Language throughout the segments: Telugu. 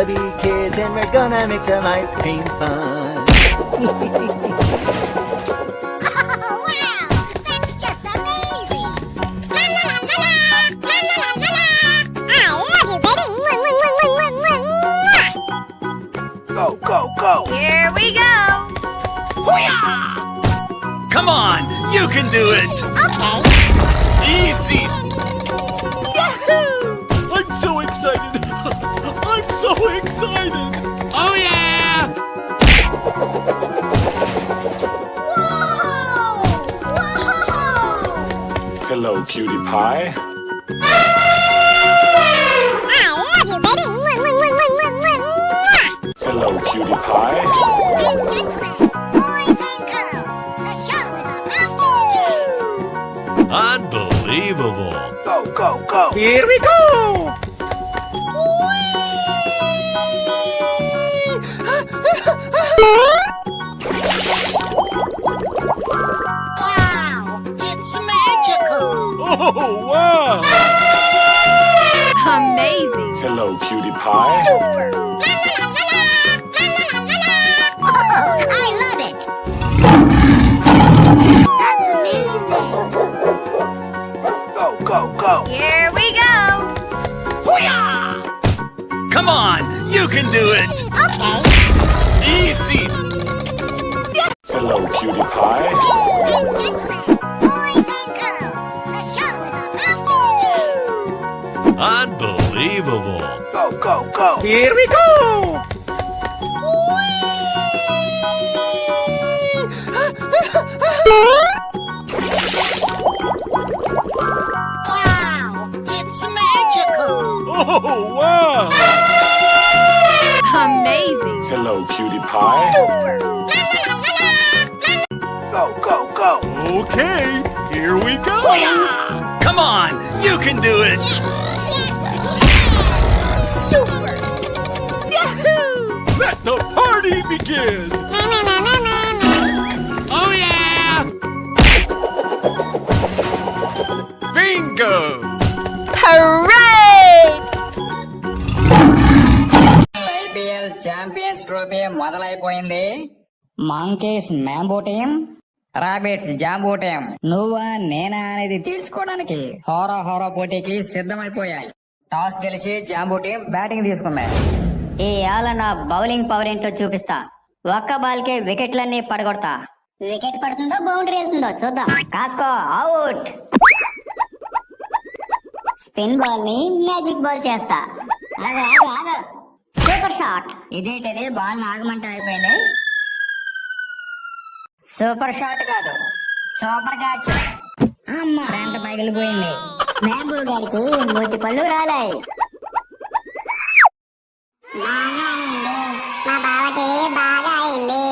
be kids and we're gonna make some ice cream fun. Oh, wow! That's just amazing! La la la la la! La la la la la! I love you, baby! Go, go, go! Here we go! Come on, you can do it! Okay. Easy! Yahoo! I'm so excited! I'm so excited! Oh yeah! Hello, cutie pie. I love you, baby! Hello, cutie pie. Ladies and gentlemen, boys and girls, the show is about to begin! Unbelievable! Go, go, go! Here we go! Wow! It's magical! Oh, wow! Amazing! Hello, cutie pie. Super! La la la la la! La la la la la! Oh, I love it! That's amazing! Go, go, go! Here we go! Come on, you can do it! Okay. Easy! Hello, cutie pie. Ladies and gentlemen, boys and girls, the show is about to begin! Unbelievable! Go, go, go! Here we go! Wow! It's magical! Oh, wow! Amazing! Hello, cutie pie. Super! La la la la la! Go, go, go! Okay, here we go! Come on, you can do it! Yes, yes, Super! Let the party begin! Oh yeah! Bingo! Hooray! IPL champions trophy మొదలైపోయింది. Monkeys mambo team, rabbits jumbo team నువ్వా నేనా అనేది తేల్చుకోవడానికి హోరా పోటీకి సిద్ధమైపోయాయి. టాస్ గెలిచి జాంబో టీం బ్యాటింగ్ తీసుకుంది. ఈ ఆల నా బౌలింగ్ పవర్ ఏంటో చూపిస్తా. ఒక్క బాల్ కి వికెట్లన్నీ పడగొడతా. వికెట్ పడుతుందో బౌండరీ వెళ్తుందో చూద్దాం. కాసుకో అవుట్. స్పిన్ బాల్ ని మ్యాజిక్ బాల్ చేస్తా. ఆగు, ఆగు, ఆగు. Super shot. ఇదేంటిది బాల్ ఆగమంటే అయిపోయింది. సూపర్ షాట్ కాదు, సూపర్ క్యాచ్. అమ్మా రెండు పగిలిపోయింది. మ్యాంగో గారికి మూతి పళ్ళు రాలాయి. బాగా అయింది. మా బావకి బాగా అయింది.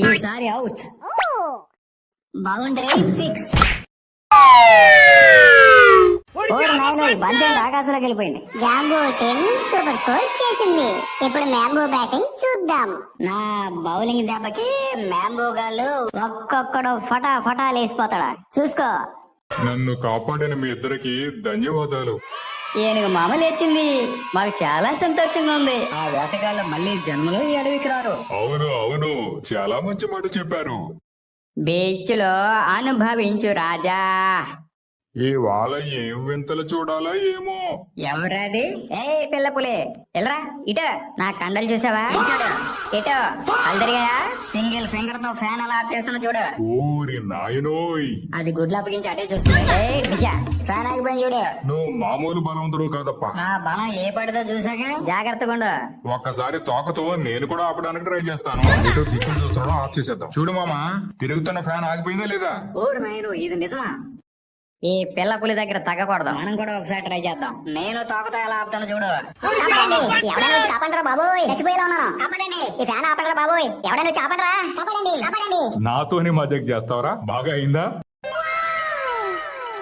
ఈసారి అవుట్. Boundary fix. బంతి ఆకాశంలోకి వెళ్ళిపోయింది. జాంబో టీం సూపర్ స్కోర్ చేసింది. ఇప్పుడు మ్యాంగో బ్యాటింగ్ చూద్దాం. నా బౌలింగ్ దెబ్బకి మ్యాంగో గాళ్ళు ఒక్కొక్కడు ఫటా లేసిపోతాడా చూసుకో. నన్ను కాపాడిన మీ ఇద్దరికి ధన్యవాదాలు. ఏనుగు మామ లేచింది. మాకు చాలా సంతోషంగా ఉంది. ఆ వేటగాళ్ళు మళ్ళీ జన్మలో ఈ అడవికి రారు. అవును అవును, చాలా మంచి మాట చెప్పారు. బీచ్ లో అనుభవించు రాజా. ఇవాళ ఏం వింతలు చూడాలా ఏమో. ఎవరది? ఏ పిల్ల పులే ఎల్రా ఇటో. నా కండలు చూసావా? చూడు ఇటో. అల్దరిగా సింగిల్ ఫింగర్ తో ఫ్యాన్ అలా ఆఫ్ చేస్తున్నా చూడు. ఓరి నాయనోయ్, అది గుడ్లు అప్పగించి అటే చూస్తుంది. ఏ దిశ ఫ్యాన్ ఆగిపోయింది చూడు. నువ్వు మామూలు బలవంతుడు కాదప్ప. నా బలం ఏ పడితో చూసాక జాగ్రత్తగా ఉండు. ఒక్కసారి తోకతో నేను కూడా ఆపడానికి ట్రై చేస్తాను. ఇటు దిక్కులు చూస్తున్నాడు, ఆఫ్ చేసేద్దాం. చూడు మామ, తిరుగుతున్న ఫ్యాన్ ఆగిపోయిందా లేదా? ఊరు నాయను ఇది నిజమా? ఈ పిల్ల పులి దగ్గర తగ్గకూడదు. మనం కూడా ఒకసారి ట్రై చేద్దాం. నేను తోకతో ఎలా ఆపుతాను చూడు. ఎవడైనా వచ్చి కాపాడరా బాబోయ్, చచ్చిపోయేలా ఉన్నాను. కాపాడండి, ఈ ఫ్యాన్ ఆపడరా బాబోయ్. ఎవడైనా వచ్చి ఆపడరా, కాపాడండి. నాతోనే మజాక్ చేస్తావరా? బాగా అయిందా?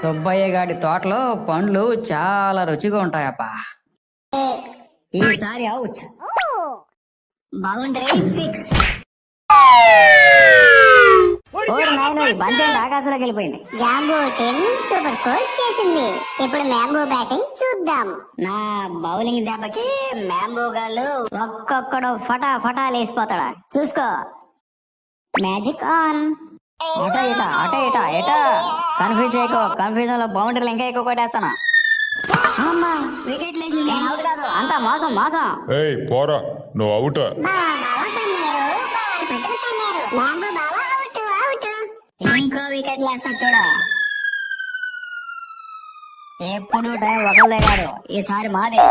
సుబ్బయ్య గారి తోటలో పండ్లు చాలా రుచిగా ఉంటాయప్పా. ఈసారి అవుట్. Boundary fix. ఓరు నాయన ఈ బంతి ఆకాశంలోకి వెళ్ళిపోయింది. జాంబో టీం సూపర్ స్కోర్ చేసింది. ఇప్పుడు మ్యాంబో బ్యాటింగ్ చూద్దాం. నా బౌలింగ్ దెబ్బకి మ్యాంబో గాళ్ళు ఒక్కొక్కడు ఫటా ఫటా లేసిపోతాడా చూసుకో. Magic on. అట ఇట కన్ఫ్యూజ్ చేయకో. కన్ఫ్యూజన్ లో బౌండరీలు ఇంకా ఎక్కువ కొట్టేస్తాను. అమ్మా వికెట్ లేచింది. అవుట్ కాదు, అంతా మోసం మోసం. ఏయ్ పోరా, నువ్వు అవుట్. బాగా తన్నారు, బాల్ పట్టుకు తన్నారు. మ్యాంబో బావా అవుట్ అవుట్. ఇంకో వికెట్ లేస్తా చూడ. ఎప్పుడు టైం ఒకళ్ళే కాదు, ఈసారి మాది.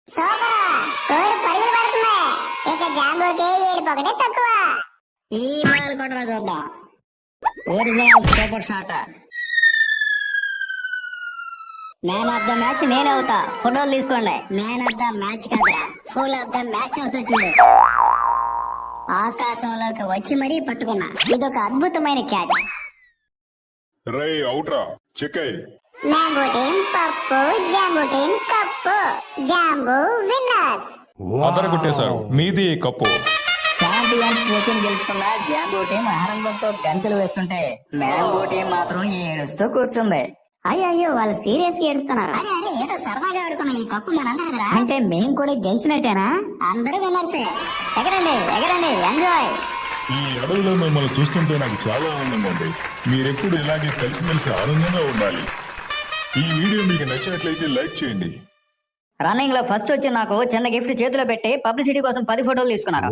సూపర్ స్కోర్ పరుగులు పడుతున్నాయి. ఇక జాంబోకి 7 తక్కువ. ఈ బాల్ కొట్టరా చూద్దాం. Original super shot. Man of the match నేనే అవుతా. ఫోటోలు తీసుకోండి. మ్యాన్ ఆఫ్ ద మ్యాచ్ కాదా, ఫుల్ ఆఫ్ ద మ్యాచ్ అవుతా చూడు. ఆకాశంలోకి వచ్చి మరీ పట్టుకున్నా. ఇదొక అద్భుతమైన క్యాచ్. రై అవుట్ రా, చెక్ అయ్యి. మ్యాంబో టీం పప్పు, jumbo team cup. Jumbo winners. అందరు కొట్టేశారు, మీది కప్పు. ఛాంపియన్స్ ట్రోఫీని గెలుచుకున్న జాంబో టీం ఆనందంతో గంతులు వేస్తుంటే మ్యాంబో టీం మాత్రం ఏడుస్తూ కూర్చుంది. అయ్యో వాళ్ళు సీరియస్ గా ఏడుస్తున్నారు. అరే అరే ఏదో సరదాగా ఆడుకున్న ఈ కప్పు మనందరిదిరా. అంటే మేం కూడా గెలిచినట్టేనా? అందరూ విన్నర్సే. ఎగరండి ఎగరండి, ఎంజాయ్. ఈ అడవిలో మిమ్మల్ని చూస్తుంటే నాకు చాలా ఆనందంగా ఉంది. మీరెప్పుడు ఇలాగే కలిసిమెలిసి ఆనందంగా ఉండాలి. ఈ వీడియో మీకు నచ్చినట్లయితే లైక్ చేయండి. రన్నింగ్ లో ఫస్ట్ వచ్చి నాకు చిన్న గిఫ్ట్ చేతిలో పెట్టి పబ్లిసిటీ కోసం 10 ఫోటోలు తీసుకున్నారు.